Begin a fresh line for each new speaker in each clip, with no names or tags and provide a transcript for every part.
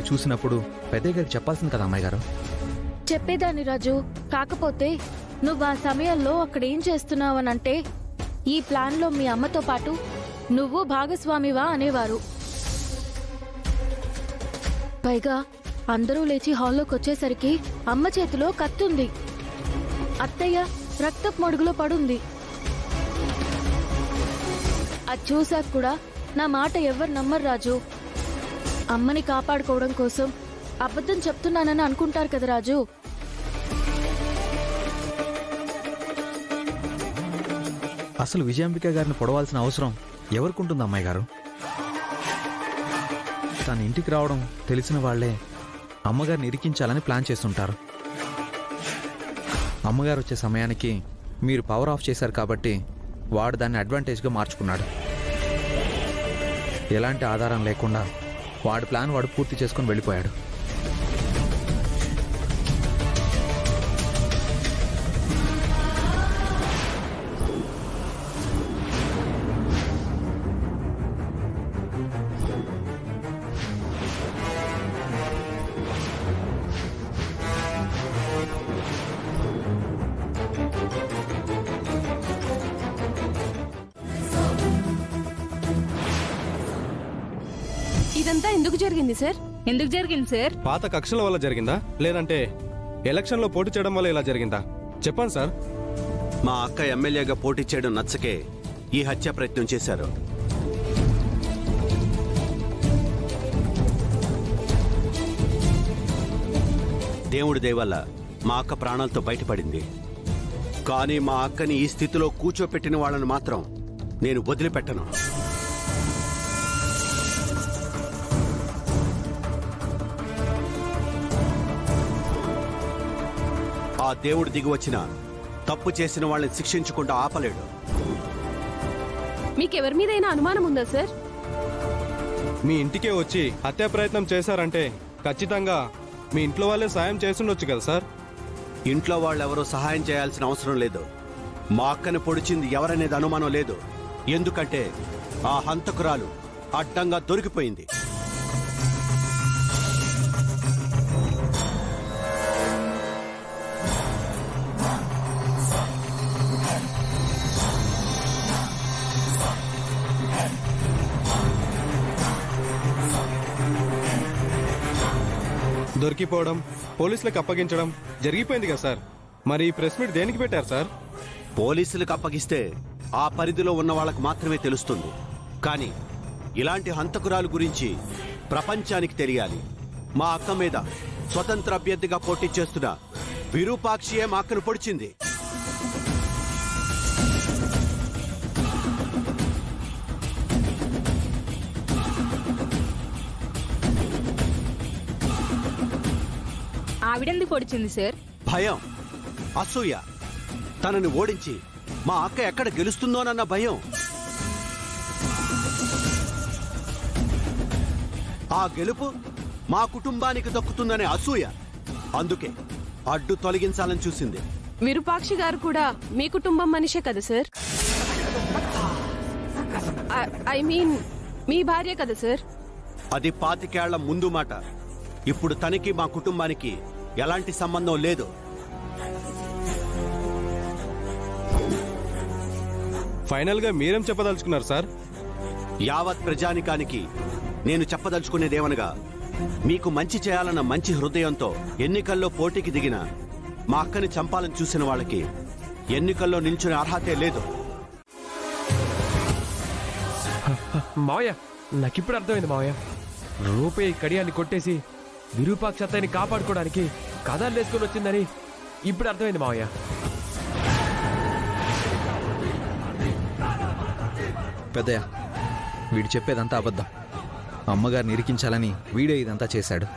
చూసినప్పుడు పెద్దయ్య గారికి చెప్పాల్సింది కదా అమ్మాయి గారు.
చెప్పేదాన్ని రాజు. కాకపోతే నువ్వు ఆ సమయంలో అక్కడ ఏం చేస్తున్నావనంటే ఈ ప్లాన్లో మీ అమ్మతో పాటు నువ్వు భాగస్వామివా అనేవారు. పైగా అందరూ లేచి హాల్లోకి వచ్చేసరికి అమ్మ చేతిలో కత్తుంది, అత్తయ్య రక్తపు మడుగులో పడుంది. అది చూశాక కూడా నా మాట ఎవ్వరు నమ్మరు రాజు. అమ్మని కాపాడుకోవడం కోసం అబద్ధం చెప్తున్నానని అనుకుంటారు కదా రాజు.
అసలు విజయాంబిక గారిని పొడవాల్సిన అవసరం ఎవరికుంటుంది అమ్మాయి గారు? తన ఇంటికి రావడం తెలిసిన వాళ్లే అమ్మగారిని ఇరికించాలని ప్లాన్ చేస్తుంటారు. అమ్మగారు వచ్చే సమయానికి మీరు పవర్ ఆఫ్ చేశారు కాబట్టి వాడు దాన్ని అడ్వాంటేజ్గా మార్చుకున్నాడు. ఎలాంటి ఆధారం లేకుండా వాడి ప్లాన్ వాడు పూర్తి చేసుకుని వెళ్ళిపోయాడు.
ఇదంతా ఎందుకు జరిగింది సార్?
ఎందుకు జరిగింది సార్?
పాత కక్షల వల్ల జరిగిందా లేదంటే ఎలక్షన్లో పోటీ చేయడం వల్ల ఇలా జరిగిందా చెప్పండి సార్.
మా అక్క ఎమ్మెల్యేగా పోటీ చేయడం నచ్చకే ఈ హత్య ప్రయత్నం చేశారు. దేవుడి దయ వల్ల మా అక్క ప్రాణాలతో బయటపడింది. కానీ మా అక్కని ఈ స్థితిలో కూర్చోపెట్టిన వాళ్ళని మాత్రం నేను వదిలిపెట్టను. ఆ దేవుడు దిగి వచ్చిన తప్పు చేసిన వాళ్ళని శిక్షించకుండా ఆపలేడు.
మీకెవరి మీదైనా అనుమానం ఉందా సార్?
మీ ఇంటికే వచ్చి హత్యా ప్రయత్నం చేశారంటే ఖచ్చితంగా మీ ఇంట్లో వాళ్ళే సాయం చేస్తుండొచ్చు కదా సార్.
ఇంట్లో వాళ్ళెవరూ సహాయం చేయాల్సిన అవసరం లేదు. మా అక్కని పొడిచింది ఎవరనేది అనుమానం లేదు. ఎందుకంటే ఆ హంతకురాలు అడ్డంగా దొరికిపోయింది.
దొరికిపోవడం పోలీసులకు అప్పగించడం జరిగిపోయింది కదా సార్. మరి ఈ ప్రెస్ మీట్ దేనికి పెట్టారు సార్?
పోలీసులకు అప్పగిస్తే ఆ పరిధిలో ఉన్న వాళ్ళకు మాత్రమే తెలుస్తుంది. కానీ ఇలాంటి హంతకురాలు గురించి ప్రపంచానికి తెలియాలి. మా అక్క మీద స్వతంత్ర అభ్యర్థిగా పోటీ చేస్తున్న విరూపాక్షియే మా అక్కను పొడిచింది.
ఆవిడెందుకు పొడిచింది సార్?
భయం, అసూయ. తనని ఓడించి మా అక్క ఎక్కడ గెలుస్తుందోనన్న భయం. ఆ గెలుపు మా కుటుంబానికి దక్కుతుందనే అసూయ. అందుకే అడ్డు తొలగించాలని చూసింది.
విరూపాక్షి గారు కూడా మీ కుటుంబం మనిషే కదా సార్? ఐ మీన్ మీ భార్య కదా సార్?
అది 25 ఏళ్ల ముందు మాట. ఇప్పుడు తనకి మా కుటుంబానికి ఎలాంటి సంబంధం లేదు.
ఫైనల్ గా మీరేం చెప్పదలుచుకున్నారు సార్?
యావత్ ప్రజానికానికి నేను చెప్పదలుచుకునేదేమనగా, మీకు మంచి చేయాలన్న మంచి హృదయంతో ఎన్నికల్లో పోటీకి దిగిన మా అక్కని చంపాలని చూసిన వాళ్ళకి ఎన్నికల్లో నిల్చునే అర్హతే లేదు.
మావయ్య, నాకిప్పుడు అర్థమైంది మావయ్య. రూపే కడియాన్ని కొట్టేసి విరూపాక్ష అత్తయ్యని కాపాడుకోవడానికి కథలు వేసుకొని వచ్చిందని ఇప్పుడు అర్థమైంది మావయ్య.
పెద్దయ్య, వీడు చెప్పేదంతా అబద్ధం. అమ్మగారిని ఇరికించాలని వీడే ఇదంతా చేశాడు.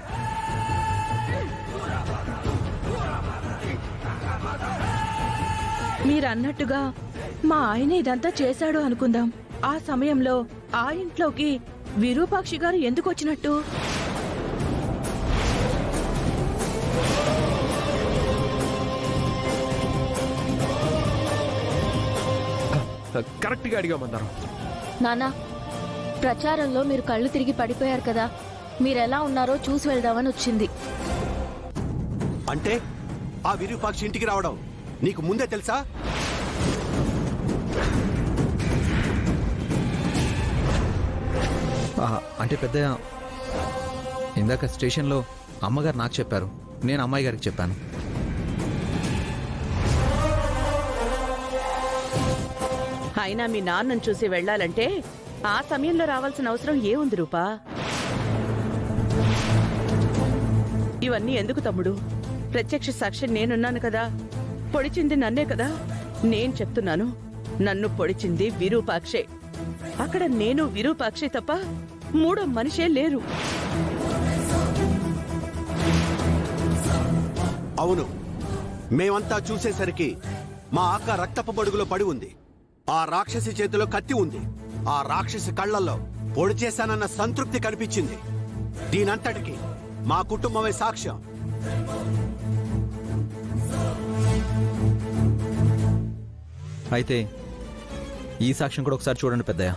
మీరన్నట్టుగా మా ఆయన ఇదంతా చేశాడు అనుకుందాం. ఆ సమయంలో ఆ ఇంట్లోకి విరూపాక్షి గారు ఎందుకు వచ్చినట్టు?
కరెక్ట్ గా అడిగామన్నారు.
నానా, ప్రచారంలో మీరు కళ్ళు తిరిగి పడిపోయారు కదా, మీరెలా ఉన్నారో చూసి వెళ్దామని వచ్చింది.
అంటే ఆ విరూపాక్షి ఇంటికి రావడం నీకు ముందే తెలుసా?
అంటే పెద్దయ్య, ఇందాక స్టేషన్లో అమ్మగారు నాకు చెప్పారు, నేను అమ్మాయి గారికి చెప్పాను.
అయినా మీ నాన్నను చూసి వెళ్ళాలంటే ఆ సమయంలో రావాల్సిన అవసరం ఏముంది రూపా? ఇవన్నీ ఎందుకు తమ్ముడు? ప్రత్యక్ష సాక్షి నేనున్నాను కదా, పొడిచింది నన్నే కదా. నేను చెప్తున్నాను, నన్ను పొడిచింది విరూపాక్షే. అక్కడ నేను విరూపాక్షి తప్ప మూడో మనిషే లేరు.
అవును, మేమంతా చూసేసరికి మా అక్క రక్తపు బడుగులో పడి ఉంది. ఆ రాక్షసి చేతిలో కత్తి ఉంది. ఆ రాక్షసి కళ్ళల్లో పొడి చేశానన్న సంతృప్తి కనిపించింది. దీనంతటికి మా కుటుంబమే సాక్ష్యం.
అయితే ఈ సాక్ష్యం కూడా ఒకసారి చూడండి పెద్దయ్య.